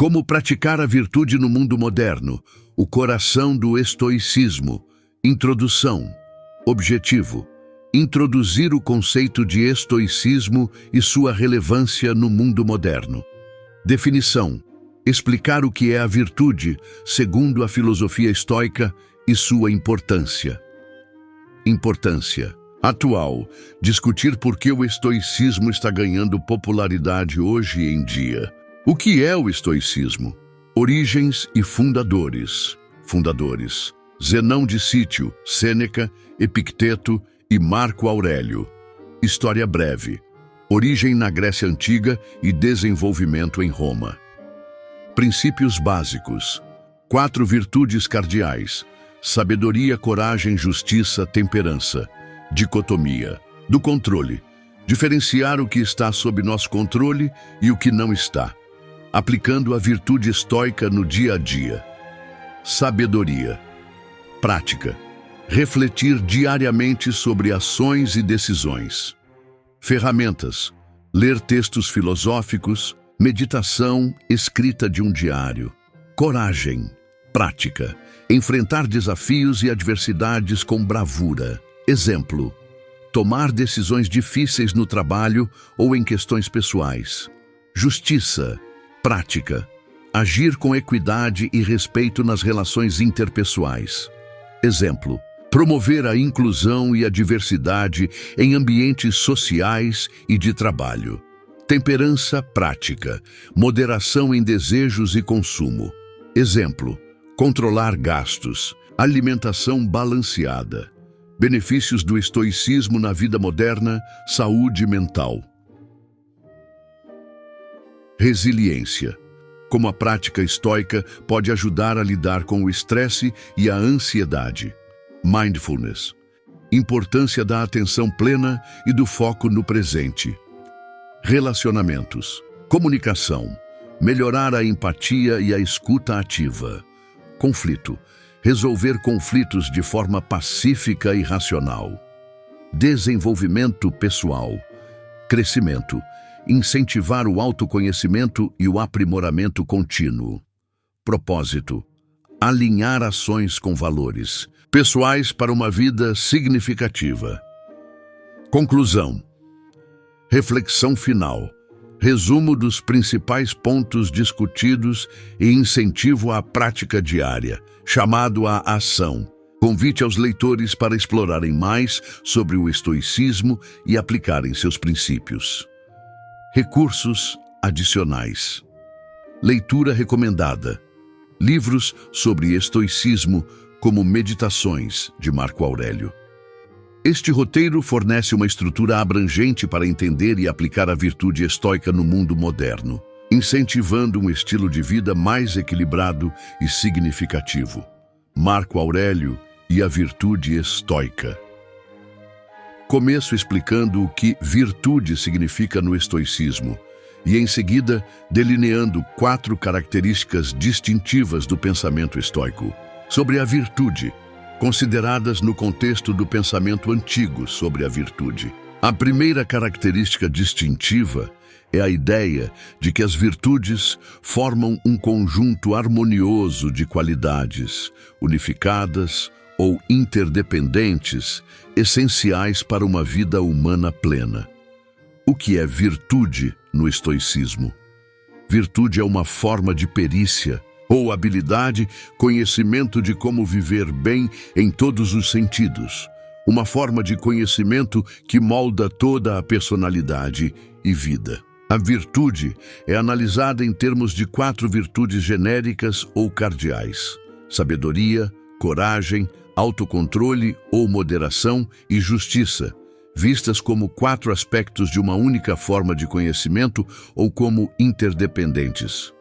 Como praticar a virtude no mundo moderno? O coração do estoicismo. Introdução. Objetivo: introduzir o conceito de estoicismo e sua relevância no mundo moderno. Definição: explicar o que é a virtude, segundo a filosofia estoica, e sua importância. Importância atual: discutir por que o estoicismo está ganhando popularidade hoje em dia. O que é o estoicismo? Origens e fundadores. Fundadores: Zenão de Cítio, Sêneca, Epicteto e Marco Aurélio. História breve: origem na Grécia Antiga e desenvolvimento em Roma. Princípios básicos: 4 virtudes cardeais: sabedoria, coragem, justiça, temperança. Dicotomia do controle: diferenciar o que está sob nosso controle e o que não está, aplicando a virtude estoica no dia a dia. Sabedoria. Prática: refletir diariamente sobre ações e decisões. Ferramentas: ler textos filosóficos, meditação, escrita de um diário. Coragem. Prática: enfrentar desafios e adversidades com bravura. Exemplo: tomar decisões difíceis no trabalho ou em questões pessoais. Justiça. Prática: agir com equidade e respeito nas relações interpessoais. Exemplo: promover a inclusão e a diversidade em ambientes sociais e de trabalho. Temperança prática: moderação em desejos e consumo. Exemplo: controlar gastos, alimentação balanceada. Benefícios do estoicismo na vida moderna: saúde mental. Resiliência: como a prática estoica pode ajudar a lidar com o estresse e a ansiedade. Mindfulness: importância da atenção plena e do foco no presente. Relacionamentos: comunicação: melhorar a empatia e a escuta ativa. Conflito: resolver conflitos de forma pacífica e racional. Desenvolvimento pessoal: crescimento: incentivar o autoconhecimento e o aprimoramento contínuo. Propósito: alinhar ações com valores pessoais para uma vida significativa. Conclusão. Reflexão final. Resumo dos principais pontos discutidos e incentivo à prática diária, chamado à ação. Convite aos leitores para explorarem mais sobre o estoicismo e aplicarem seus princípios. Recursos adicionais. Leitura recomendada: livros sobre estoicismo, como Meditações, de Marco Aurélio. Este roteiro fornece uma estrutura abrangente para entender e aplicar a virtude estoica no mundo moderno, incentivando um estilo de vida mais equilibrado e significativo. Marco Aurélio e a virtude estoica. Começo explicando o que virtude significa no estoicismo e, em seguida, delineando 4 características distintivas do pensamento estoico. Sobre a virtude, consideradas no contexto do pensamento antigo sobre a virtude. A primeira característica distintiva é a ideia de que as virtudes formam um conjunto harmonioso de qualidades, unificadas ou interdependentes, essenciais para uma vida humana plena. O que é virtude no estoicismo? Virtude é uma forma de perícia ou habilidade, conhecimento de como viver bem em todos os sentidos. Uma forma de conhecimento que molda toda a personalidade e vida. A virtude é analisada em termos de 4 virtudes genéricas ou cardeais: sabedoria, coragem, autocontrole ou moderação e justiça, vistas como 4 aspectos de uma única forma de conhecimento ou como interdependentes.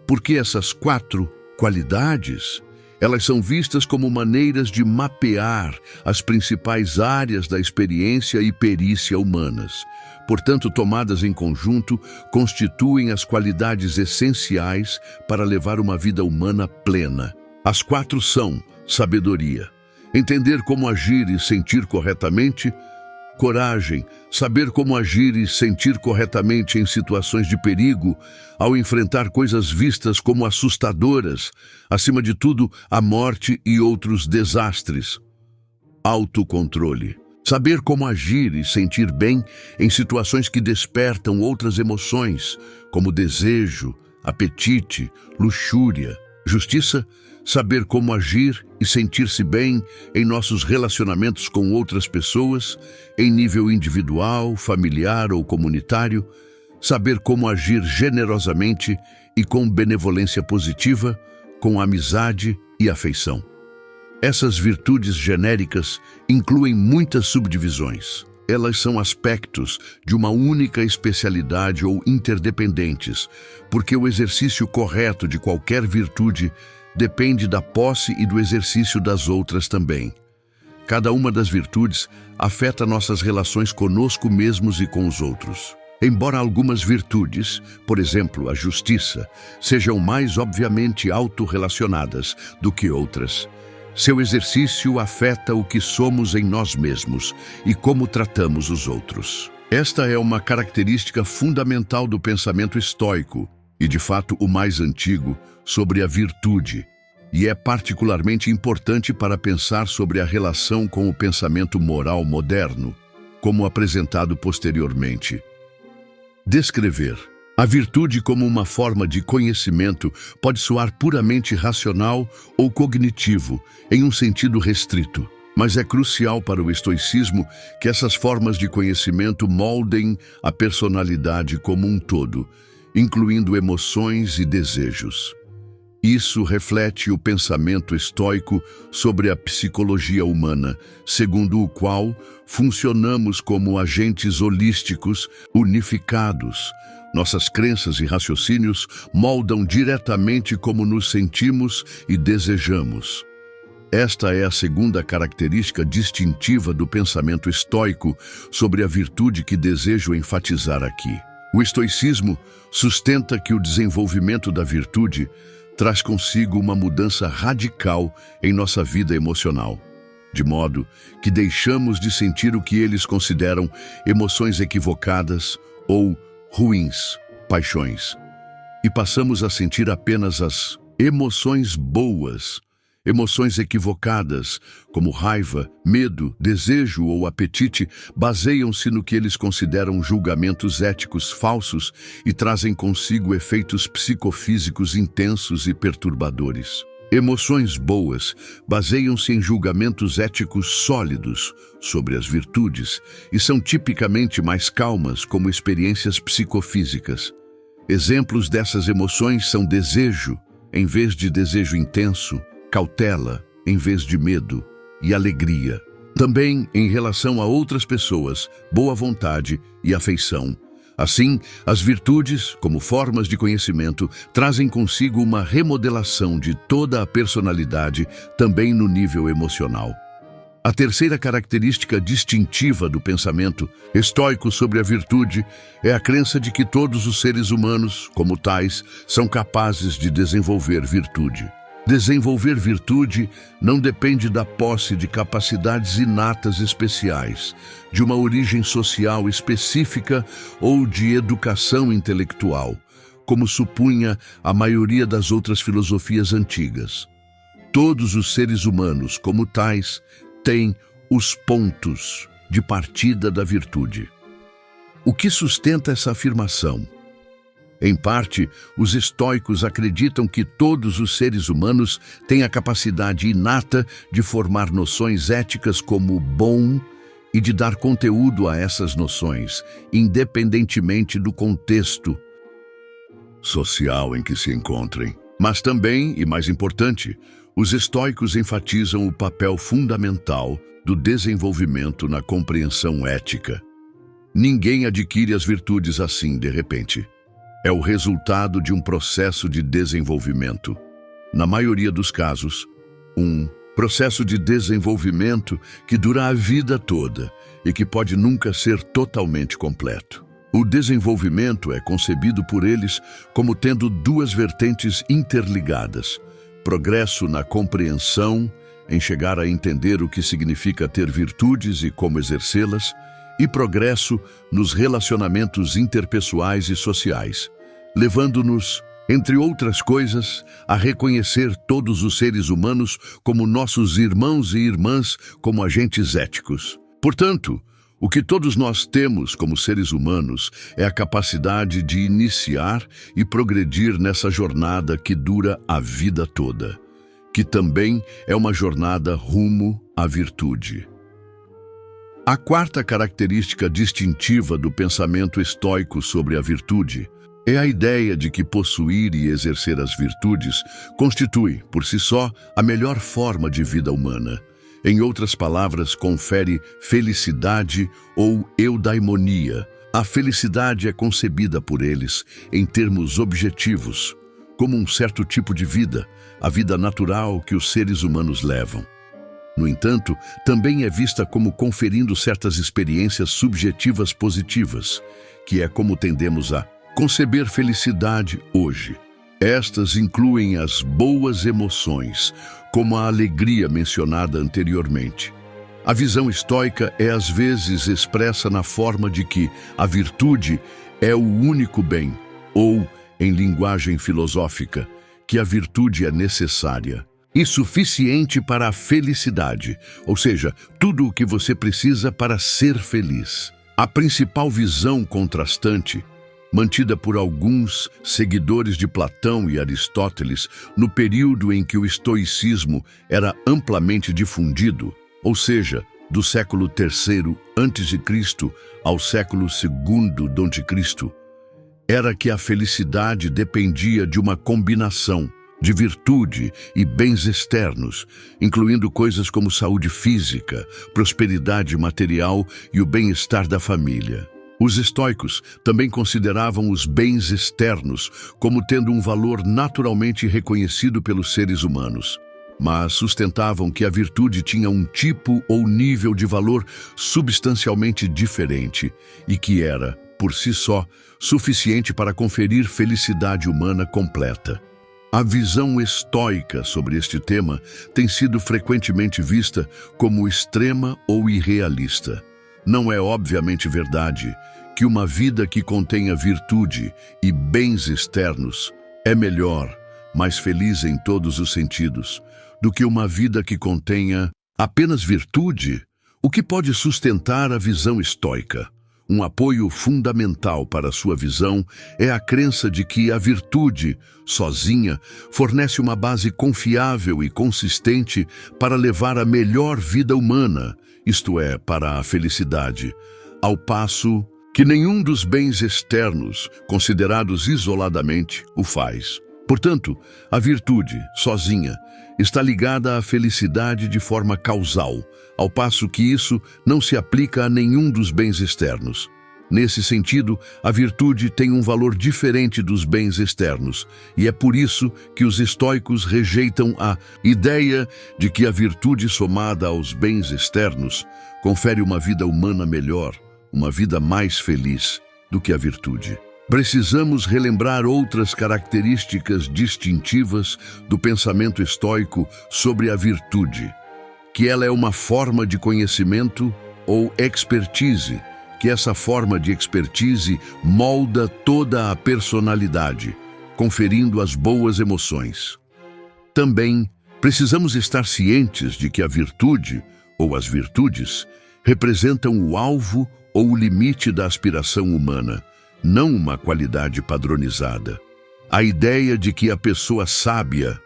Por que essas 4 qualidades? Elas são vistas como maneiras de mapear as principais áreas da experiência e perícia humanas. Portanto, tomadas em conjunto, constituem as qualidades essenciais para levar uma vida humana plena. As 4 são: sabedoria, entender como agir e sentir corretamente; coragem, saber como agir e sentir corretamente em situações de perigo, ao enfrentar coisas vistas como assustadoras, acima de tudo, a morte e outros desastres. Autocontrole. Saber como agir e sentir bem em situações que despertam outras emoções, como desejo, apetite, luxúria. Justiça. Saber como agir e sentir-se bem em nossos relacionamentos com outras pessoas, em nível individual, familiar ou comunitário. Saber como agir generosamente e com benevolência positiva, com amizade e afeição. Essas virtudes genéricas incluem muitas subdivisões. Elas são aspectos de uma única especialidade ou interdependentes, porque o exercício correto de qualquer virtude depende da posse e do exercício das outras também. Cada uma das virtudes afeta nossas relações conosco mesmos e com os outros. Embora algumas virtudes, por exemplo, a justiça, sejam mais obviamente autorrelacionadas do que outras, seu exercício afeta o que somos em nós mesmos e como tratamos os outros. Esta é uma característica fundamental do pensamento estoico e, de fato, o mais antigo, sobre a virtude, e é particularmente importante para pensar sobre a relação com o pensamento moral moderno, como apresentado posteriormente. Descrever a virtude como uma forma de conhecimento pode soar puramente racional ou cognitivo, em um sentido restrito. Mas é crucial para o estoicismo que essas formas de conhecimento moldem a personalidade como um todo, incluindo emoções e desejos. Isso reflete o pensamento estoico sobre a psicologia humana, segundo o qual funcionamos como agentes holísticos, unificados. Nossas crenças e raciocínios moldam diretamente como nos sentimos e desejamos. Esta é a segunda característica distintiva do pensamento estoico sobre a virtude que desejo enfatizar aqui. O estoicismo sustenta que o desenvolvimento da virtude traz consigo uma mudança radical em nossa vida emocional, de modo que deixamos de sentir o que eles consideram emoções equivocadas ou ruins, paixões, e passamos a sentir apenas as emoções boas. Emoções equivocadas, como raiva, medo, desejo ou apetite, baseiam-se no que eles consideram julgamentos éticos falsos e trazem consigo efeitos psicofísicos intensos e perturbadores. Emoções boas baseiam-se em julgamentos éticos sólidos sobre as virtudes e são tipicamente mais calmas como experiências psicofísicas. Exemplos dessas emoções são desejo, em vez de desejo intenso, cautela, em vez de medo, e alegria. Também, em relação a outras pessoas, boa vontade e afeição. Assim, as virtudes, como formas de conhecimento, trazem consigo uma remodelação de toda a personalidade, também no nível emocional. A terceira característica distintiva do pensamento estoico sobre a virtude é a crença de que todos os seres humanos, como tais, são capazes de desenvolver virtude. Desenvolver virtude não depende da posse de capacidades inatas especiais, de uma origem social específica ou de educação intelectual, como supunha a maioria das outras filosofias antigas. Todos os seres humanos, como tais, têm os pontos de partida da virtude. O que sustenta essa afirmação? Em parte, os estoicos acreditam que todos os seres humanos têm a capacidade inata de formar noções éticas como bom e de dar conteúdo a essas noções, independentemente do contexto social em que se encontrem. Mas também, e mais importante, os estoicos enfatizam o papel fundamental do desenvolvimento na compreensão ética. Ninguém adquire as virtudes assim de repente. É o resultado de um processo de desenvolvimento. Na maioria dos casos, um processo de desenvolvimento que dura a vida toda e que pode nunca ser totalmente completo. O desenvolvimento é concebido por eles como tendo duas vertentes interligadas: progresso na compreensão, em chegar a entender o que significa ter virtudes e como exercê-las, e progresso nos relacionamentos interpessoais e sociais, levando-nos, entre outras coisas, a reconhecer todos os seres humanos como nossos irmãos e irmãs, como agentes éticos. Portanto, o que todos nós temos como seres humanos é a capacidade de iniciar e progredir nessa jornada que dura a vida toda, que também é uma jornada rumo à virtude. A quarta característica distintiva do pensamento estoico sobre a virtude é a ideia de que possuir e exercer as virtudes constitui, por si só, a melhor forma de vida humana. Em outras palavras, confere felicidade ou eudaimonia. A felicidade é concebida por eles em termos objetivos, como um certo tipo de vida, a vida natural que os seres humanos levam. No entanto, também é vista como conferindo certas experiências subjetivas positivas, que é como tendemos a conceber felicidade hoje. Estas incluem as boas emoções, como a alegria mencionada anteriormente. A visão estoica é às vezes expressa na forma de que a virtude é o único bem, ou, em linguagem filosófica, que a virtude é necessária e suficiente para a felicidade, ou seja, tudo o que você precisa para ser feliz. A principal visão contrastante, mantida por alguns seguidores de Platão e Aristóteles no período em que o estoicismo era amplamente difundido, ou seja, do século III a.C. ao século II d.C., era que a felicidade dependia de uma combinação de virtude e bens externos, incluindo coisas como saúde física, prosperidade material e o bem-estar da família. Os estoicos também consideravam os bens externos como tendo um valor naturalmente reconhecido pelos seres humanos, mas sustentavam que a virtude tinha um tipo ou nível de valor substancialmente diferente e que era, por si só, suficiente para conferir felicidade humana completa. A visão estoica sobre este tema tem sido frequentemente vista como extrema ou irrealista. Não é obviamente verdade que uma vida que contenha virtude e bens externos é melhor, mais feliz em todos os sentidos, do que uma vida que contenha apenas virtude, o que pode sustentar a visão estoica. Um apoio fundamental para sua visão é a crença de que a virtude, sozinha, fornece uma base confiável e consistente para levar a melhor vida humana, isto é, para a felicidade, ao passo que nenhum dos bens externos, considerados isoladamente, o faz. Portanto, a virtude, sozinha, está ligada à felicidade de forma causal, ao passo que isso não se aplica a nenhum dos bens externos. Nesse sentido, a virtude tem um valor diferente dos bens externos, e é por isso que os estoicos rejeitam a ideia de que a virtude somada aos bens externos confere uma vida humana melhor, uma vida mais feliz do que a virtude. Precisamos relembrar outras características distintivas do pensamento estoico sobre a virtude, que ela é uma forma de conhecimento ou expertise, que essa forma de expertise molda toda a personalidade, conferindo as boas emoções. Também precisamos estar cientes de que a virtude, ou as virtudes, representam o alvo ou o limite da aspiração humana, não uma qualidade padronizada. A ideia de que a pessoa sábia,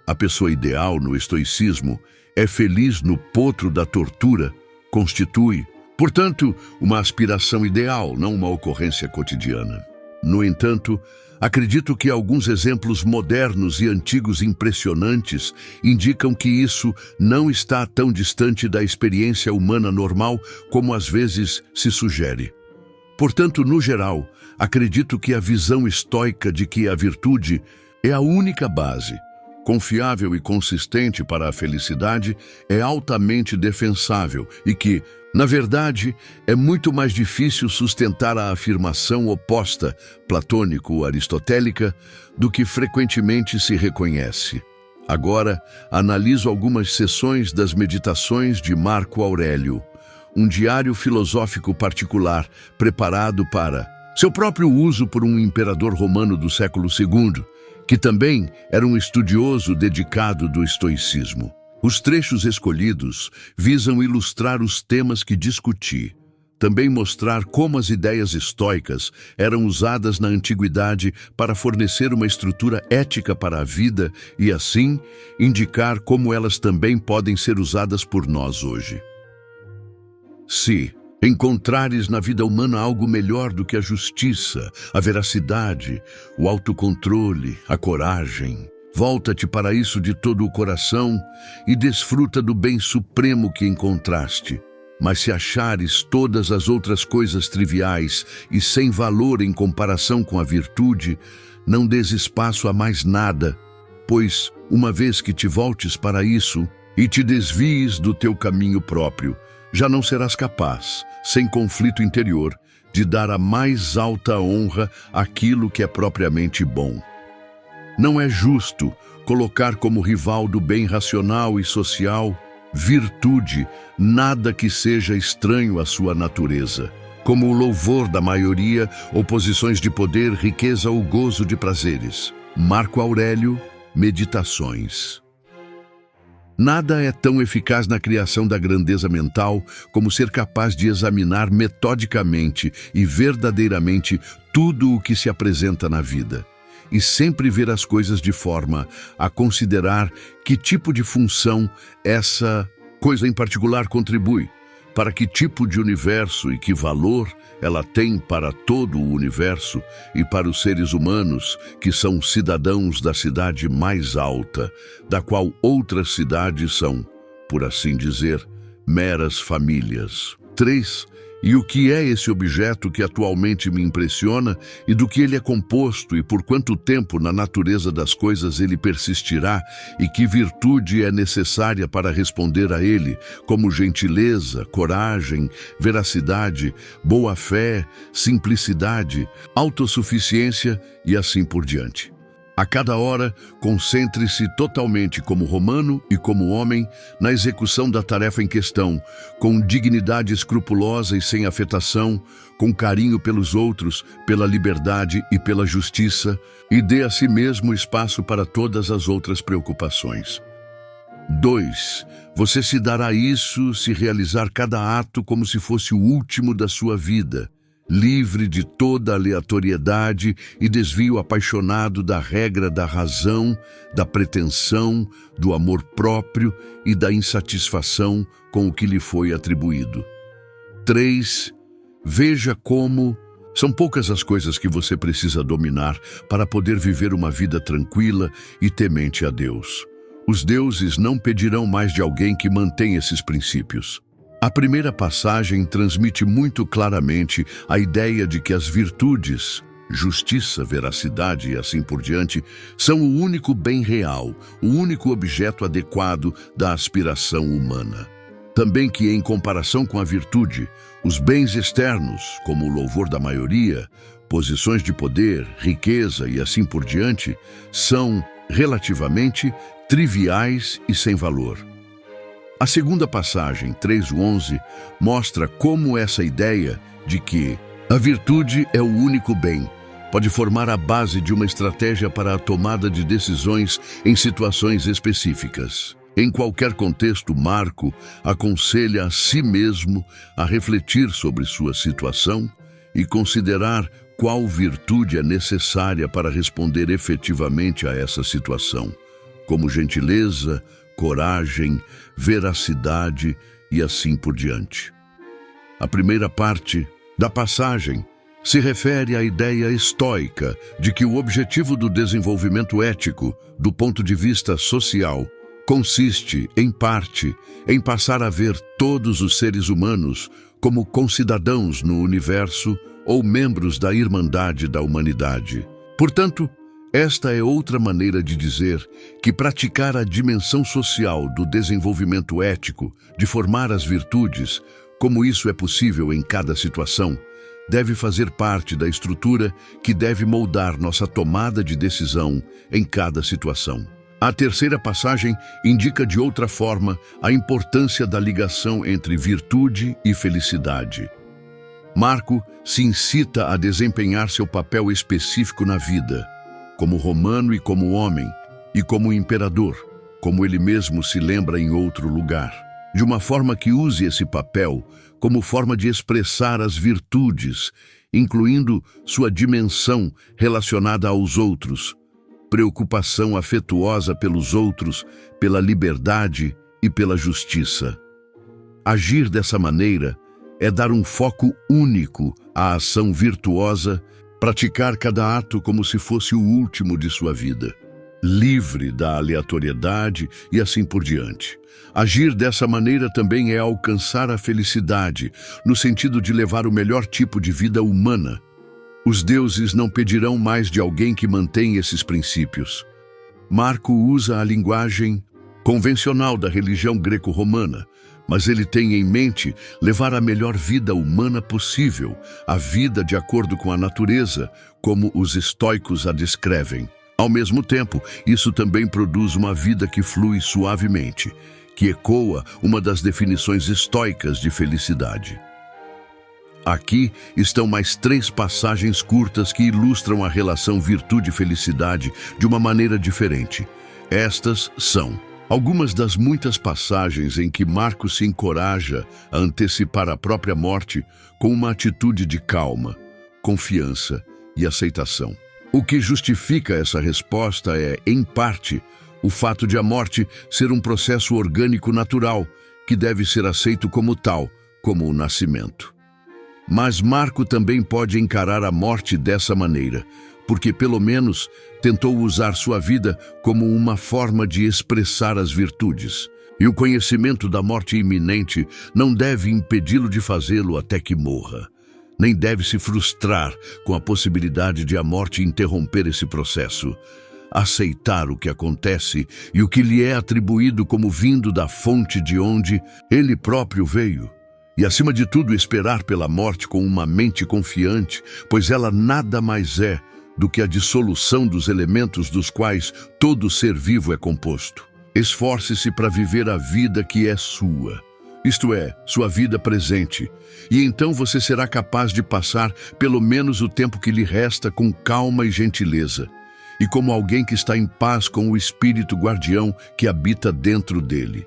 a pessoa ideal no estoicismo, é feliz no potro da tortura, constitui, portanto, uma aspiração ideal, não uma ocorrência cotidiana. No entanto, acredito que alguns exemplos modernos e antigos impressionantes indicam que isso não está tão distante da experiência humana normal como às vezes se sugere. Portanto, no geral, acredito que a visão estoica de que a virtude é a única base, confiável e consistente para a felicidade, é altamente defensável e que, na verdade, é muito mais difícil sustentar a afirmação oposta, platônico-aristotélica, do que frequentemente se reconhece. Agora, analiso algumas seções das Meditações de Marco Aurélio, um diário filosófico particular preparado para seu próprio uso por um imperador romano do século II, que também era um estudioso dedicado do estoicismo. Os trechos escolhidos visam ilustrar os temas que discuti, também mostrar como as ideias estoicas eram usadas na antiguidade para fornecer uma estrutura ética para a vida e, assim, indicar como elas também podem ser usadas por nós hoje. Se encontrares na vida humana algo melhor do que a justiça, a veracidade, o autocontrole, a coragem, volta-te para isso de todo o coração e desfruta do bem supremo que encontraste. Mas se achares todas as outras coisas triviais e sem valor em comparação com a virtude, não des espaço a mais nada, pois, uma vez que te voltes para isso e te desvies do teu caminho próprio, já não serás capaz, sem conflito interior, de dar a mais alta honra àquilo que é propriamente bom. Não é justo colocar como rival do bem racional e social virtude, nada que seja estranho à sua natureza, como o louvor da maioria, oposições de poder, riqueza ou gozo de prazeres. Marco Aurélio, Meditações. Nada é tão eficaz na criação da grandeza mental como ser capaz de examinar metodicamente e verdadeiramente tudo o que se apresenta na vida, e sempre ver as coisas de forma a considerar que tipo de função essa coisa em particular contribui, para que tipo de universo e que valor ela tem para todo o universo e para os seres humanos que são cidadãos da cidade mais alta, da qual outras cidades são, por assim dizer, meras famílias. 3. E o que é esse objeto que atualmente me impressiona e do que ele é composto e por quanto tempo na natureza das coisas ele persistirá e que virtude é necessária para responder a ele, como gentileza, coragem, veracidade, boa-fé, simplicidade, autossuficiência e assim por diante. A cada hora, concentre-se totalmente como romano e como homem na execução da tarefa em questão, com dignidade escrupulosa e sem afetação, com carinho pelos outros, pela liberdade e pela justiça, e dê a si mesmo espaço para todas as outras preocupações. 2. Você se dará isso se realizar cada ato como se fosse o último da sua vida, livre de toda aleatoriedade e desvio apaixonado da regra da razão, da pretensão, do amor próprio e da insatisfação com o que lhe foi atribuído. 3. Veja como são poucas as coisas que você precisa dominar para poder viver uma vida tranquila e temente a Deus. Os deuses não pedirão mais de alguém que mantém esses princípios. A primeira passagem transmite muito claramente a ideia de que as virtudes, justiça, veracidade e assim por diante, são o único bem real, o único objeto adequado da aspiração humana. Também que, em comparação com a virtude, os bens externos, como o louvor da maioria, posições de poder, riqueza e assim por diante, são, relativamente, triviais e sem valor. A segunda passagem, 3:11, mostra como essa ideia de que a virtude é o único bem pode formar a base de uma estratégia para a tomada de decisões em situações específicas. Em qualquer contexto, Marco aconselha a si mesmo a refletir sobre sua situação e considerar qual virtude é necessária para responder efetivamente a essa situação, como gentileza, coragem, veracidade e assim por diante. A primeira parte da passagem se refere à ideia estoica de que o objetivo do desenvolvimento ético, do ponto de vista social, consiste, em parte, em passar a ver todos os seres humanos como concidadãos no universo ou membros da irmandade da humanidade. Portanto, esta é outra maneira de dizer que praticar a dimensão social do desenvolvimento ético, de formar as virtudes, como isso é possível em cada situação, deve fazer parte da estrutura que deve moldar nossa tomada de decisão em cada situação. A terceira passagem indica de outra forma a importância da ligação entre virtude e felicidade. Marco se incita a desempenhar seu papel específico na vida, como romano e como homem, e como imperador, como ele mesmo se lembra em outro lugar, de uma forma que use esse papel como forma de expressar as virtudes, incluindo sua dimensão relacionada aos outros, preocupação afetuosa pelos outros, pela liberdade e pela justiça. Agir dessa maneira é dar um foco único à ação virtuosa, praticar cada ato como se fosse o último de sua vida, livre da aleatoriedade e assim por diante. Agir dessa maneira também é alcançar a felicidade, no sentido de levar o melhor tipo de vida humana. Os deuses não pedirão mais de alguém que mantém esses princípios. Marco usa a linguagem convencional da religião greco-romana, mas ele tem em mente levar a melhor vida humana possível, a vida de acordo com a natureza, como os estoicos a descrevem. Ao mesmo tempo, isso também produz uma vida que flui suavemente, que ecoa uma das definições estoicas de felicidade. Aqui estão mais 3 passagens curtas que ilustram a relação virtude-felicidade de uma maneira diferente. Estas são algumas das muitas passagens em que Marcos se encoraja a antecipar a própria morte com uma atitude de calma, confiança e aceitação. O que justifica essa resposta é, em parte, o fato de a morte ser um processo orgânico natural, que deve ser aceito como tal, como o nascimento. Mas Marco também pode encarar a morte dessa maneira, porque pelo menos tentou usar sua vida como uma forma de expressar as virtudes. E o conhecimento da morte iminente não deve impedi-lo de fazê-lo até que morra. Nem deve se frustrar com a possibilidade de a morte interromper esse processo. Aceitar o que acontece e o que lhe é atribuído como vindo da fonte de onde ele próprio veio. E, acima de tudo, esperar pela morte com uma mente confiante, pois ela nada mais é do que a dissolução dos elementos dos quais todo ser vivo é composto. Esforce-se para viver a vida que é sua, isto é, sua vida presente, e então você será capaz de passar pelo menos o tempo que lhe resta com calma e gentileza, e como alguém que está em paz com o espírito guardião que habita dentro dele.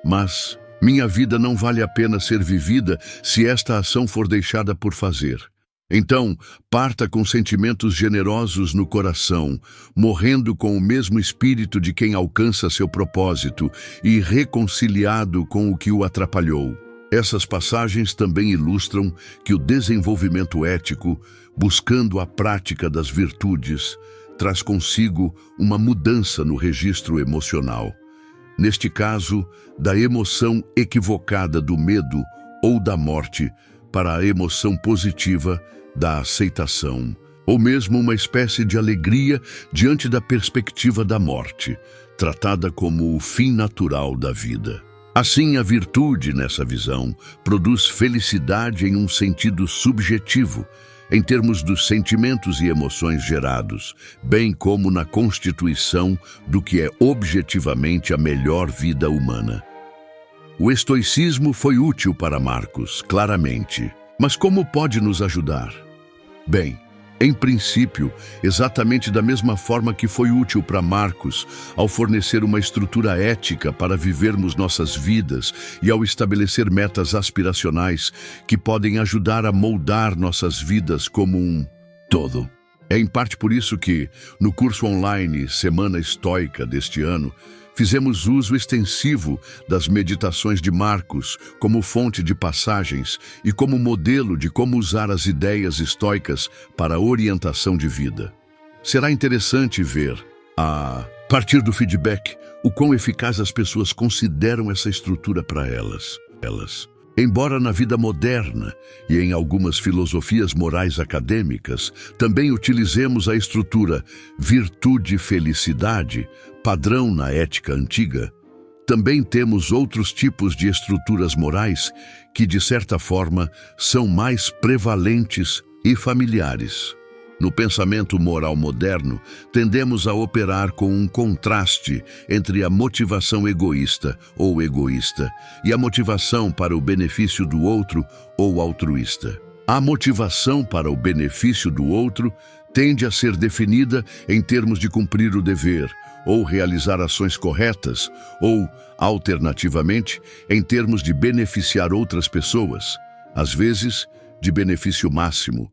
Mas minha vida não vale a pena ser vivida se esta ação for deixada por fazer. Então, parta com sentimentos generosos no coração, morrendo com o mesmo espírito de quem alcança seu propósito e reconciliado com o que o atrapalhou. Essas passagens também ilustram que o desenvolvimento ético, buscando a prática das virtudes, traz consigo uma mudança no registro emocional. Neste caso, da emoção equivocada do medo ou da morte para a emoção positiva da aceitação, ou mesmo uma espécie de alegria diante da perspectiva da morte, tratada como o fim natural da vida. Assim, a virtude, nessa visão, produz felicidade em um sentido subjetivo, em termos dos sentimentos e emoções gerados, bem como na constituição do que é objetivamente a melhor vida humana. O estoicismo foi útil para Marcos, claramente. Mas como pode nos ajudar? Bem, em princípio, exatamente da mesma forma que foi útil para Marcos ao fornecer uma estrutura ética para vivermos nossas vidas e ao estabelecer metas aspiracionais que podem ajudar a moldar nossas vidas como um todo. É em parte por isso que, no curso online Semana Estoica deste ano, fizemos uso extensivo das meditações de Marcos como fonte de passagens e como modelo de como usar as ideias estoicas para a orientação de vida. Será interessante ver, a partir do feedback, o quão eficaz as pessoas consideram essa estrutura para elas. Embora na vida moderna e em algumas filosofias morais acadêmicas também utilizemos a estrutura virtude-felicidade, padrão na ética antiga, também temos outros tipos de estruturas morais que, de certa forma, são mais prevalentes e familiares. No pensamento moral moderno, tendemos a operar com um contraste entre a motivação egoísta ou egoísta e a motivação para o benefício do outro ou altruísta. A motivação para o benefício do outro tende a ser definida em termos de cumprir o dever ou realizar ações corretas ou, alternativamente, em termos de beneficiar outras pessoas, às vezes, de benefício máximo.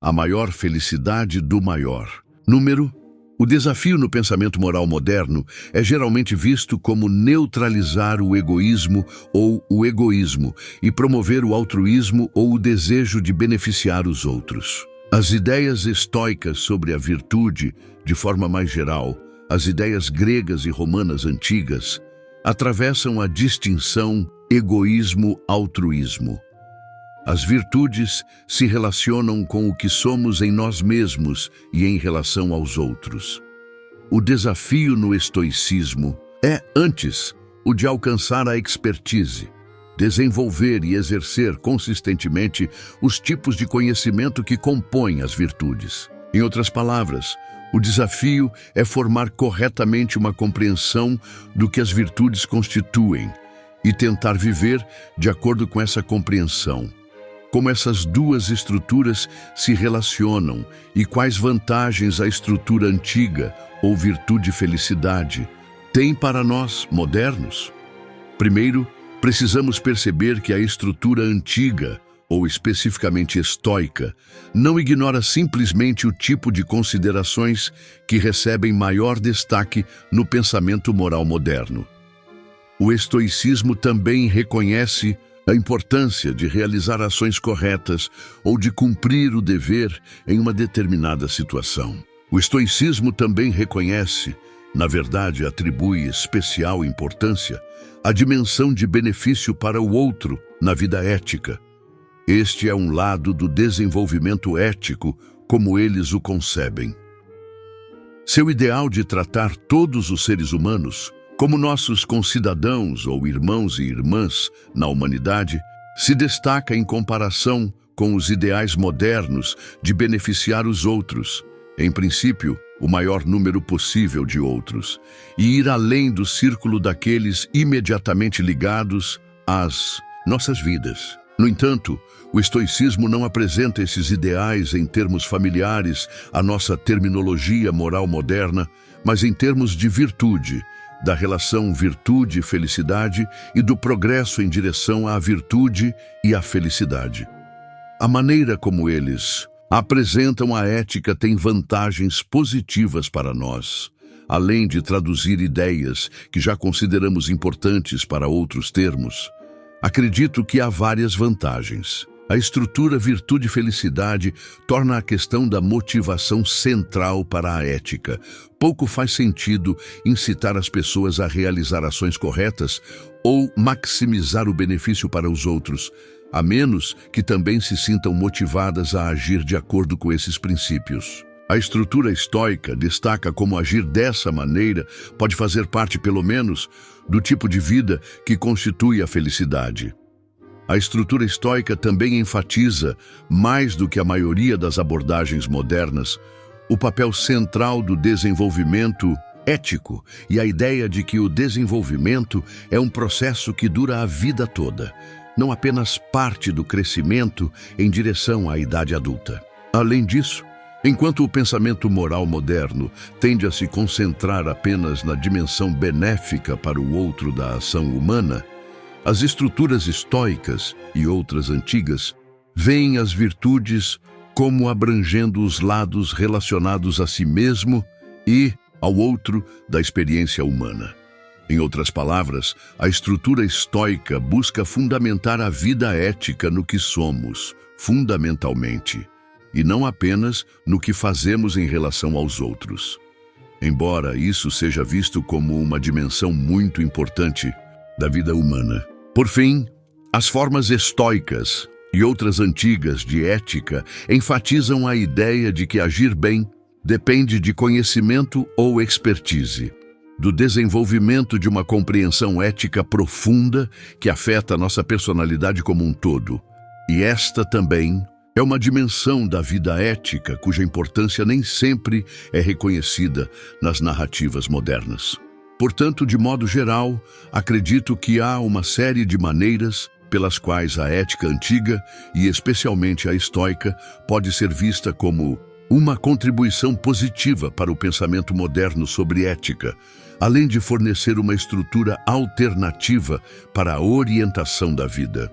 A maior felicidade do maior número. O desafio no pensamento moral moderno é geralmente visto como neutralizar o egoísmo ou o egoísmo e promover o altruísmo ou o desejo de beneficiar os outros. As ideias estoicas sobre a virtude, de forma mais geral, as ideias gregas e romanas antigas, atravessam a distinção egoísmo-altruísmo. As virtudes se relacionam com o que somos em nós mesmos e em relação aos outros. O desafio no estoicismo é, antes, o de alcançar a expertise, desenvolver e exercer consistentemente os tipos de conhecimento que compõem as virtudes. Em outras palavras, o desafio é formar corretamente uma compreensão do que as virtudes constituem e tentar viver de acordo com essa compreensão. Como essas duas estruturas se relacionam e quais vantagens a estrutura antiga, ou virtude-felicidade, tem para nós, modernos? Primeiro, precisamos perceber que a estrutura antiga, ou especificamente estoica, não ignora simplesmente o tipo de considerações que recebem maior destaque no pensamento moral moderno. O estoicismo também reconhece a importância de realizar ações corretas ou de cumprir o dever em uma determinada situação. O estoicismo também reconhece, na verdade atribui especial importância, a dimensão de benefício para o outro na vida ética. Este é um lado do desenvolvimento ético, como eles o concebem. Seu ideal de tratar todos os seres humanos como nossos concidadãos ou irmãos e irmãs na humanidade, se destaca em comparação com os ideais modernos de beneficiar os outros, em princípio, o maior número possível de outros, e ir além do círculo daqueles imediatamente ligados às nossas vidas. No entanto, o estoicismo não apresenta esses ideais em termos familiares à nossa terminologia moral moderna, mas em termos de virtude, da relação virtude-felicidade e do progresso em direção à virtude e à felicidade. A maneira como eles apresentam a ética tem vantagens positivas para nós, além de traduzir ideias que já consideramos importantes para outros termos. Acredito que há várias vantagens. A estrutura virtude-felicidade torna a questão da motivação central para a ética. Pouco faz sentido incitar as pessoas a realizar ações corretas ou maximizar o benefício para os outros, a menos que também se sintam motivadas a agir de acordo com esses princípios. A estrutura estoica destaca como agir dessa maneira pode fazer parte, pelo menos, do tipo de vida que constitui a felicidade. A estrutura estoica também enfatiza, mais do que a maioria das abordagens modernas, o papel central do desenvolvimento ético e a ideia de que o desenvolvimento é um processo que dura a vida toda, não apenas parte do crescimento em direção à idade adulta. Além disso, enquanto o pensamento moral moderno tende a se concentrar apenas na dimensão benéfica para o outro da ação humana, as estruturas estoicas e outras antigas veem as virtudes como abrangendo os lados relacionados a si mesmo e ao outro da experiência humana. Em outras palavras, a estrutura estoica busca fundamentar a vida ética no que somos, fundamentalmente, e não apenas no que fazemos em relação aos outros. Embora isso seja visto como uma dimensão muito importante da vida humana. Por fim, as formas estoicas e outras antigas de ética enfatizam a ideia de que agir bem depende de conhecimento ou expertise, do desenvolvimento de uma compreensão ética profunda que afeta nossa personalidade como um todo. E esta também É uma dimensão da vida ética cuja importância nem sempre é reconhecida nas narrativas modernas. Portanto, de modo geral, acredito que há uma série de maneiras pelas quais a ética antiga, e especialmente a estoica, pode ser vista como uma contribuição positiva para o pensamento moderno sobre ética, além de fornecer uma estrutura alternativa para a orientação da vida.